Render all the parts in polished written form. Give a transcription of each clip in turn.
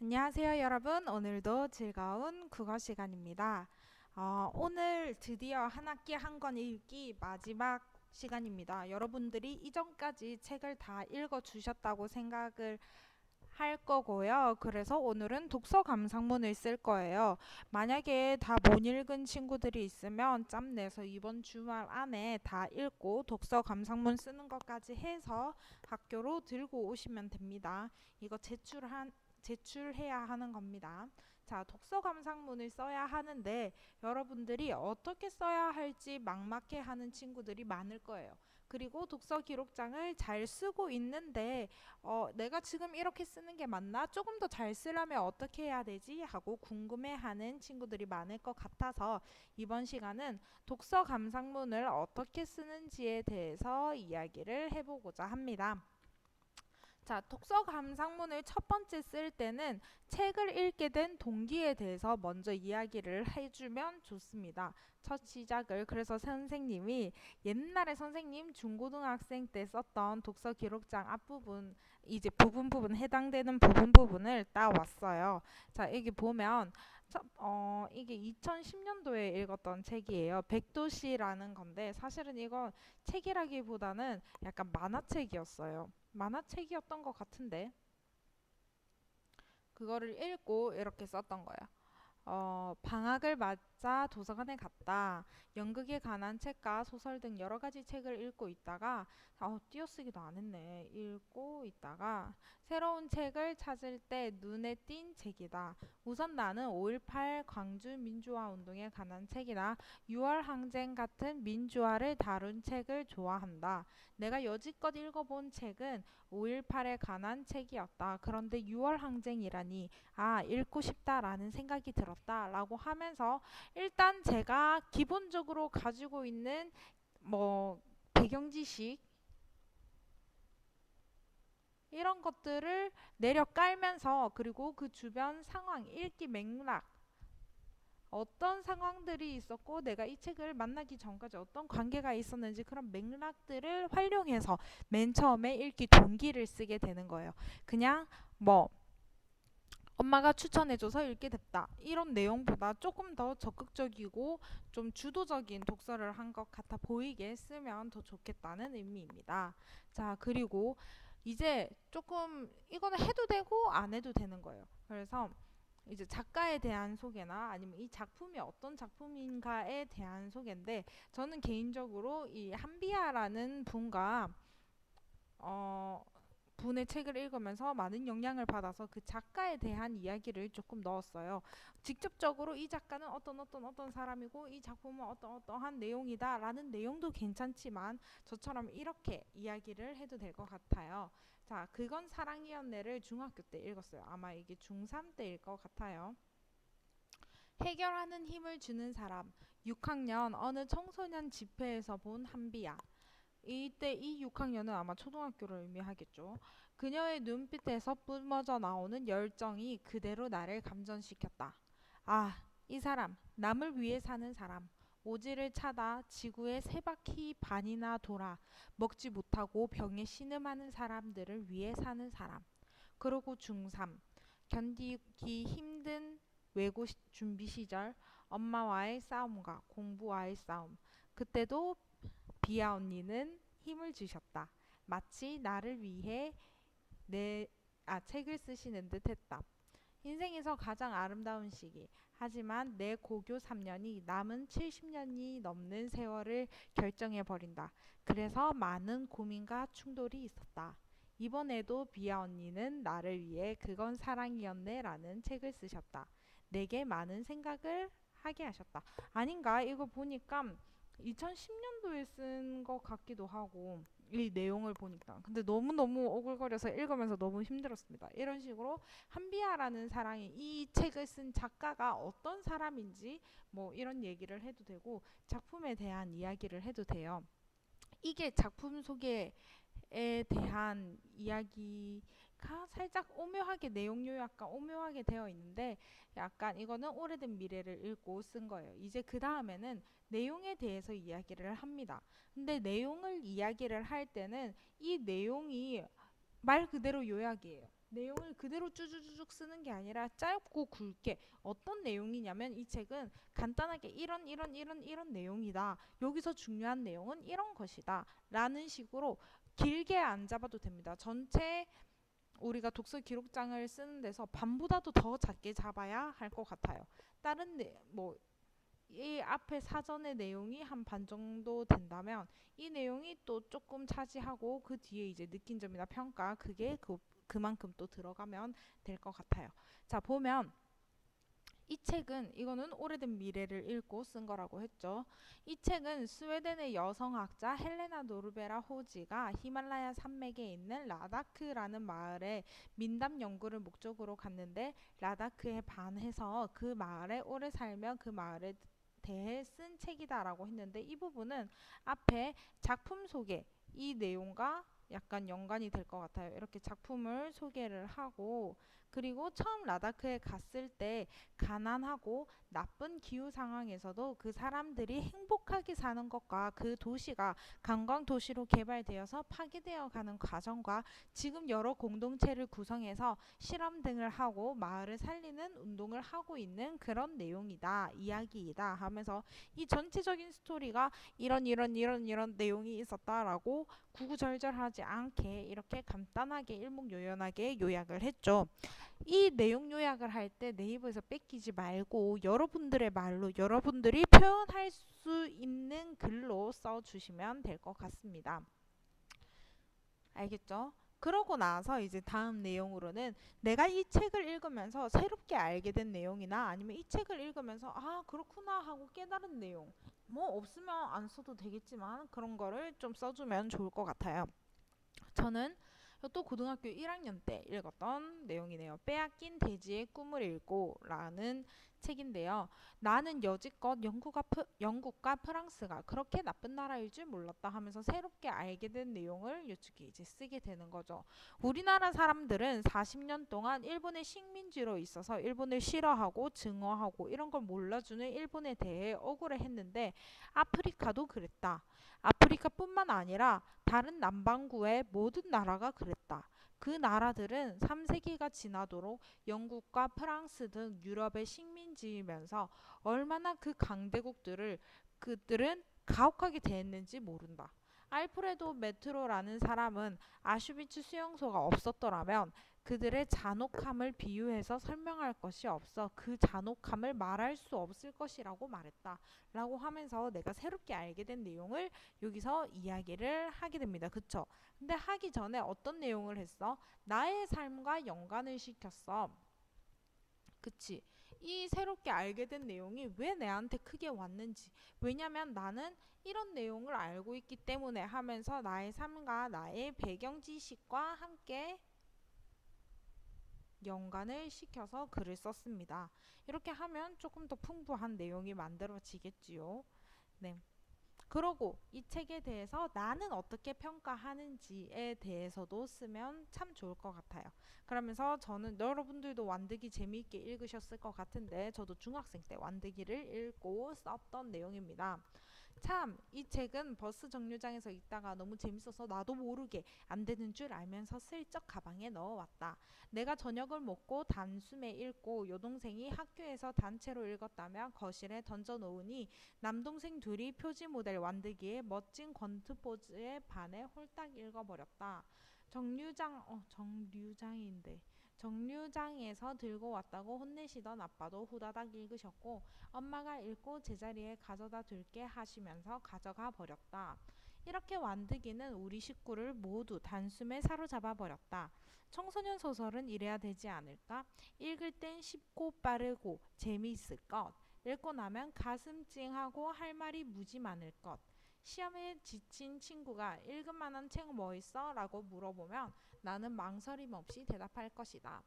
안녕하세요, 여러분. 오늘도 즐거운 국어 시간입니다. 오늘 드디어 한 학기 한 권 읽기 마지막 시간입니다. 여러분들이 이전까지 책을 다 읽어 주셨다고 생각을 할 거고요. 그래서 오늘은 독서 감상문을 쓸 거예요. 만약에 다 못 읽은 친구들이 있으면 짬 내서 이번 주말 안에 다 읽고 독서 감상문 쓰는 것까지 해서 학교로 들고 오시면 됩니다. 이거 제출해야 하는 겁니다. 자, 독서 감상문을 써야 하는데 여러분들이 어떻게 써야 할지 막막해 하는 친구들이 많을 거예요. 그리고 독서 기록장을 잘 쓰고 있는데 내가 지금 이렇게 쓰는 게 맞나? 조금 더 잘 쓰려면 어떻게 해야 되지? 하고 궁금해하는 친구들이 많을 것 같아서 이번 시간은 독서 감상문을 어떻게 쓰는지에 대해서 이야기를 해보고자 합니다. 자, 독서 감상문을 첫 번째 쓸 때는 책을 읽게 된 동기에 대해서 먼저 이야기를 해주면 좋습니다. 첫 시작을 그래서 선생님이 옛날에 선생님 중고등학생 때 썼던 독서 기록장 앞부분 이제 부분 해당되는 부분을 따왔어요. 자, 여기 보면 이게 2010년도에 읽었던 책이에요. 백도시라는 건데 사실은 이건 책이라기보다는 약간 만화책이었어요. 만화책이었던 것 같은데 그거를 읽고 이렇게 썼던 거예요. 방학을 맞자 도서관에 갔다. 연극에 관한 책과 소설 등 여러 가지 책을 읽고 있다가 띄어쓰기도 안 했네. 읽고 있다가 새로운 책을 찾을 때 눈에 띈 책이다. 우선 나는 5.18 광주 민주화 운동에 관한 책이나 6월 항쟁 같은 민주화를 다룬 책을 좋아한다. 내가 여지껏 읽어본 책은 5.18에 관한 책이었다. 그런데 6월 항쟁이라니 읽고 싶다라는 생각이 들었다라고 하면서 일단 제가 기본적으로 가지고 있는 배경 지식 이런 것들을 내려 깔면서 그리고 그 주변 상황, 읽기 맥락 어떤 상황들이 있었고 내가 이 책을 만나기 전까지 어떤 관계가 있었는지 그런 맥락들을 활용해서 맨 처음에 읽기 동기를 쓰게 되는 거예요. 그냥 뭐 엄마가 추천해줘서 읽게 됐다. 이런 내용보다 조금 더 적극적이고 좀 주도적인 독서를 한 것 같아 보이게 쓰면 더 좋겠다는 의미입니다. 자, 그리고 이제 조금 이거는 해도 되고 안 해도 되는 거예요. 그래서 이제 작가에 대한 소개나 아니면 이 작품이 어떤 작품인가에 대한 소개인데 저는 개인적으로 이 한비아라는 분과 어, 분의 책을 읽으면서 많은 영향을 받아서 그 작가에 대한 이야기를 조금 넣었어요. 직접적으로 이 작가는 어떤 사람이고 이 작품은 어떠한 내용이다라는 내용도 괜찮지만 저처럼 이렇게 이야기를 해도 될 것 같아요. 자, 그건 사랑이었네를 중학교 때 읽었어요. 아마 이게 중3 때일 것 같아요. 해결하는 힘을 주는 사람. 6학년 어느 청소년 집회에서 본 한비야. 이때 이 6학년은 아마 초등학교를 의미하겠죠. 그녀의 눈빛에서 뿜어져 나오는 열정이 그대로 나를 감전시켰다. 이 사람, 남을 위해 사는 사람. 오지를 차다 지구에 세 바퀴 반이나 돌아 먹지 못하고 병에 신음하는 사람들을 위해 사는 사람. 그러고 중3, 견디기 힘든 외고 준비 시절, 엄마와의 싸움과 공부와의 싸움. 그때도 비아 언니는 힘을 주셨다. 마치 나를 위해 책을 쓰시는 듯 했다. 인생에서 가장 아름다운 시기. 하지만 내 고교 3년이 남은 70년이 넘는 세월을 결정해 버린다. 그래서 많은 고민과 충돌이 있었다. 이번에도 비아 언니는 나를 위해 그건 사랑이었네 라는 책을 쓰셨다. 내게 많은 생각을 하게 하셨다. 아닌가? 이거 보니까 2010년도에 쓴 것 같기도 하고 이 내용을 보니까 근데 너무너무 오글거려서 읽으면서 너무 힘들었습니다. 이런 식으로 한비아라는 사랑이 이 책을 쓴 작가가 어떤 사람인지 뭐 이런 얘기를 해도 되고 작품에 대한 이야기를 해도 돼요. 이게 작품 소개에 대한 이야기가 살짝 오묘하게 내용 요약과 오묘하게 되어 있는데 약간 이거는 오래된 미래를 읽고 쓴 거예요. 이제 그 다음에는 내용에 대해서 이야기를 합니다. 근데 내용을 이야기를 할 때는 이 내용이 말 그대로 요약이에요. 내용을 그대로 쭈쭈쭈쭉 쓰는 게 아니라 짧고 굵게 어떤 내용이냐면 이 책은 간단하게 이런 내용이다. 여기서 중요한 내용은 이런 것이다. 라는 식으로 길게 안 잡아도 됩니다. 전체 우리가 독서 기록장을 쓰는 데서 반보다도 더 작게 잡아야 할 것 같아요. 다른 이 앞에 사전의 내용이 한 반 정도 된다면 이 내용이 또 조금 차지하고 그 뒤에 이제 느낀 점이나 평가 그게 그만큼 또 들어가면 될 것 같아요. 자, 보면 이 책은 이거는 오래된 미래를 읽고 쓴 거라고 했죠. 이 책은 스웨덴의 여성학자 헬레나 노르베라 호지가 히말라야 산맥에 있는 라다크라는 마을에 민담 연구를 목적으로 갔는데 라다크에 반해서 그 마을에 오래 살며 그 마을에 대해 쓴 책이다라고 했는데 이 부분은 앞에 작품 소개 이 내용과 약간 연관이 될 것 같아요. 이렇게 작품을 소개를 하고 그리고 처음 라다크에 갔을 때 가난하고 나쁜 기후 상황에서도 그 사람들이 행복하게 사는 것과 그 도시가 관광 도시로 개발되어서 파괴되어 가는 과정과 지금 여러 공동체를 구성해서 실험 등을 하고 마을을 살리는 운동을 하고 있는 그런 내용이다, 이야기이다 하면서 이 전체적인 스토리가 이런 내용이 있었다라고 구구절절하지 않게 이렇게 간단하게 일목요연하게 요약을 했죠. 이 내용 요약을 할 때 네이버에서 뺏기지 말고 여러분들의 말로 여러분들이 표현할 수 있는 글로 써주시면 될 것 같습니다. 알겠죠? 그러고 나서 이제 다음 내용으로는 내가 이 책을 읽으면서 새롭게 알게 된 내용이나 아니면 이 책을 읽으면서 아 그렇구나 하고 깨달은 내용 뭐 없으면 안 써도 되겠지만 그런 거를 좀 써주면 좋을 것 같아요. 저는 또 고등학교 1학년 때 읽었던 내용이네요. 빼앗긴 돼지의 꿈을 읽고 라는 책인데요. 나는 여지껏 영국과 프랑스가 그렇게 나쁜 나라일 줄 몰랐다 하면서 새롭게 알게 된 내용을 요쪽에 이제 쓰게 되는 거죠. 우리나라 사람들은 40년 동안 일본의 식민지로 있어서 일본을 싫어하고 증오하고 이런 걸 몰라주는 일본에 대해 억울해했는데 아프리카도 그랬다. 아프리카뿐만 아니라 다른 남반구의 모든 나라가 그랬다. 그 나라들은 3세기가 지나도록 영국과 프랑스 등 유럽의 식민지이면서 얼마나 그 강대국들을 그들은 가혹하게 대했는지 모른다. 알프레도 메트로라는 사람은 아슈비츠 수용소가 없었더라면 그들의 잔혹함을 비유해서 설명할 것이 없어 그 잔혹함을 말할 수 없을 것이라고 말했다. 라고 하면서 내가 새롭게 알게 된 내용을 여기서 이야기를 하게 됩니다. 그쵸? 근데 하기 전에 어떤 내용을 했어? 나의 삶과 연관을 시켰어. 그치? 이 새롭게 알게 된 내용이 왜 내한테 크게 왔는지. 왜냐면 나는 이런 내용을 알고 있기 때문에 하면서 나의 삶과 나의 배경 지식과 함께 연관을 시켜서 글을 썼습니다. 이렇게 하면 조금 더 풍부한 내용이 만들어지겠지요. 네. 그러고 이 책에 대해서 나는 어떻게 평가하는지에 대해서도 쓰면 참 좋을 것 같아요. 그러면서 저는 여러분들도 완득이 재미있게 읽으셨을 것 같은데 저도 중학생 때 완득이를 읽고 썼던 내용입니다. 참, 이 책은 버스 정류장에서 읽다가 너무 재밌어서 나도 모르게 안 되는 줄 알면서 슬쩍 가방에 넣어왔다. 내가 저녁을 먹고 단숨에 읽고 여동생이 학교에서 단체로 읽었다며 거실에 던져놓으니 남동생 둘이 표지 모델 완득이의 멋진 권투 포즈에 반해 홀딱 읽어버렸다. 정류장인데. 정류장에서 들고 왔다고 혼내시던 아빠도 후다닥 읽으셨고 엄마가 읽고 제자리에 가져다 둘게 하시면서 가져가 버렸다. 이렇게 완득이는 우리 식구를 모두 단숨에 사로잡아 버렸다. 청소년 소설은 이래야 되지 않을까? 읽을 땐 쉽고 빠르고 재미있을 것. 읽고 나면 가슴 찡하고 할 말이 무지 많을 것. 시험에 지친 친구가 읽을 만한 책 뭐 있어? 라고 물어보면 나는 망설임 없이 대답할 것이다.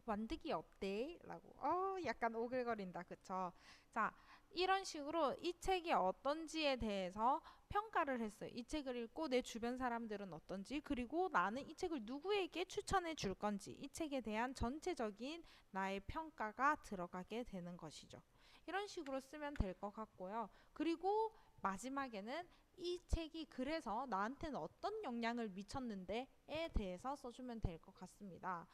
완득이 어때? 라고 약간 오글거린다 그쵸? 자 이런 식으로 이 책이 어떤지에 대해서 평가를 했어요. 이 책을 읽고 내 주변 사람들은 어떤지 그리고 나는 이 책을 누구에게 추천해 줄 건지 이 책에 대한 전체적인 나의 평가가 들어가게 되는 것이죠. 이런 식으로 쓰면 될 것 같고요. 그리고 마지막에는 이 책이 그래서 나한테는 어떤 영향을 미쳤는데에 대해서 써주면 될 것 같습니다.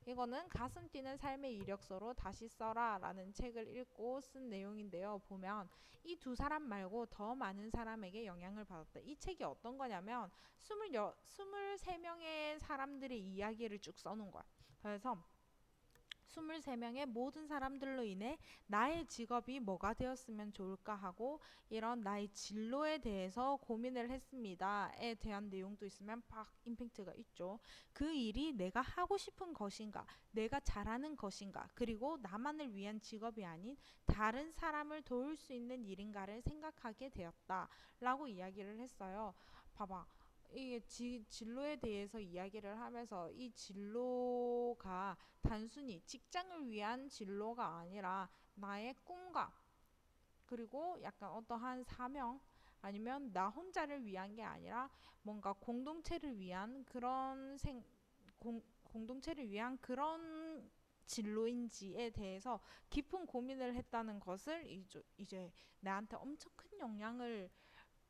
이거는 가슴 뛰는 삶의 이력서로 다시 써라 라는 책을 읽고 쓴 내용인데요. 보면 이 두 사람 말고 더 많은 사람에게 영향을 받았다. 이 책이 어떤 거냐면 23명의 사람들의 이야기를 쭉 써놓은 거야. 그래서 23명의 모든 사람들로 인해 나의 직업이 뭐가 되었으면 좋을까 하고 이런 나의 진로에 대해서 고민을 했습니다에 대한 내용도 있으면 팍 임팩트가 있죠. 그 일이 내가 하고 싶은 것인가, 내가 잘하는 것인가, 그리고 나만을 위한 직업이 아닌 다른 사람을 도울 수 있는 일인가를 생각하게 되었다 라고 이야기를 했어요. 봐봐. 이게 진로에 대해서 이야기를 하면서 이 진로가 단순히 직장을 위한 진로가 아니라 나의 꿈과 그리고 약간 어떠한 사명 아니면 나 혼자를 위한 게 아니라 뭔가 공동체를 위한 공동체를 위한 그런 진로인지에 대해서 깊은 고민을 했다는 것을 이제 나한테 엄청 큰 영향을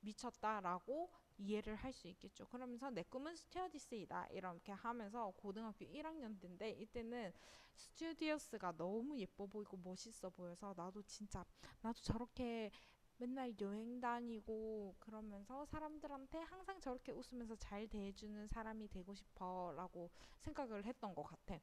미쳤다라고 이해를 할 수 있겠죠. 그러면서 내 꿈은 스튜어디스이다 이렇게 하면서 고등학교 1학년 때인데 이때는 스튜어디스가 너무 예뻐 보이고 멋있어 보여서 나도 저렇게 맨날 여행 다니고 그러면서 사람들한테 항상 저렇게 웃으면서 잘 대해주는 사람이 되고 싶어라고 생각을 했던 것 같아.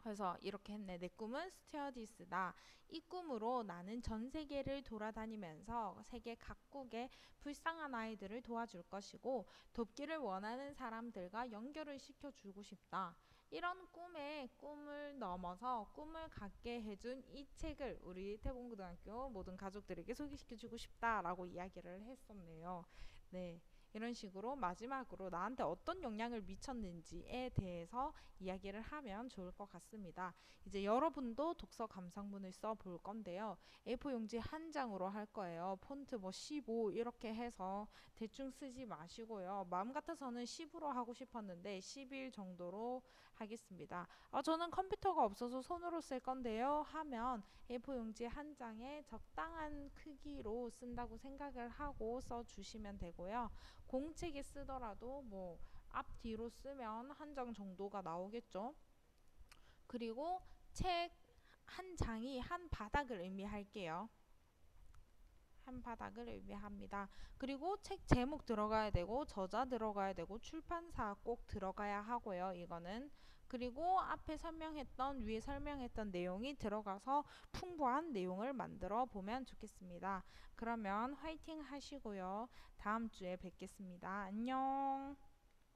그래서 이렇게 했네. 내 꿈은 스튜어디스다. 이 꿈으로 나는 전 세계를 돌아다니면서 세계 각국의 불쌍한 아이들을 도와줄 것이고 돕기를 원하는 사람들과 연결을 시켜주고 싶다. 이런 꿈을 넘어서 꿈을 갖게 해준 이 책을 우리 태봉고등학교 모든 가족들에게 소개시켜주고 싶다라고 이야기를 했었네요. 네. 이런 식으로 마지막으로 나한테 어떤 영향을 미쳤는지에 대해서 이야기를 하면 좋을 것 같습니다. 이제 여러분도 독서 감상문을 써 볼 건데요. A4 용지 한 장으로 할 거예요. 폰트 뭐 15 이렇게 해서 대충 쓰지 마시고요. 마음 같아서는 10으로 하고 싶었는데 11 정도로 하겠습니다. 저는 컴퓨터가 없어서 손으로 쓸 건데요. 하면 A4 용지 한 장에 적당한 크기로 쓴다고 생각을 하고 써주시면 되고요. 공책에 쓰더라도 뭐 앞뒤로 쓰면 한 장 정도가 나오겠죠. 그리고 책 한 장이 한 바닥을 의미할게요. 한 바닥을 의미합니다. 그리고 책 제목 들어가야 되고 저자 들어가야 되고 출판사 꼭 들어가야 하고요. 이거는 그리고 위에 설명했던 내용이 들어가서 풍부한 내용을 만들어 보면 좋겠습니다. 그러면 화이팅 하시고요. 다음 주에 뵙겠습니다. 안녕.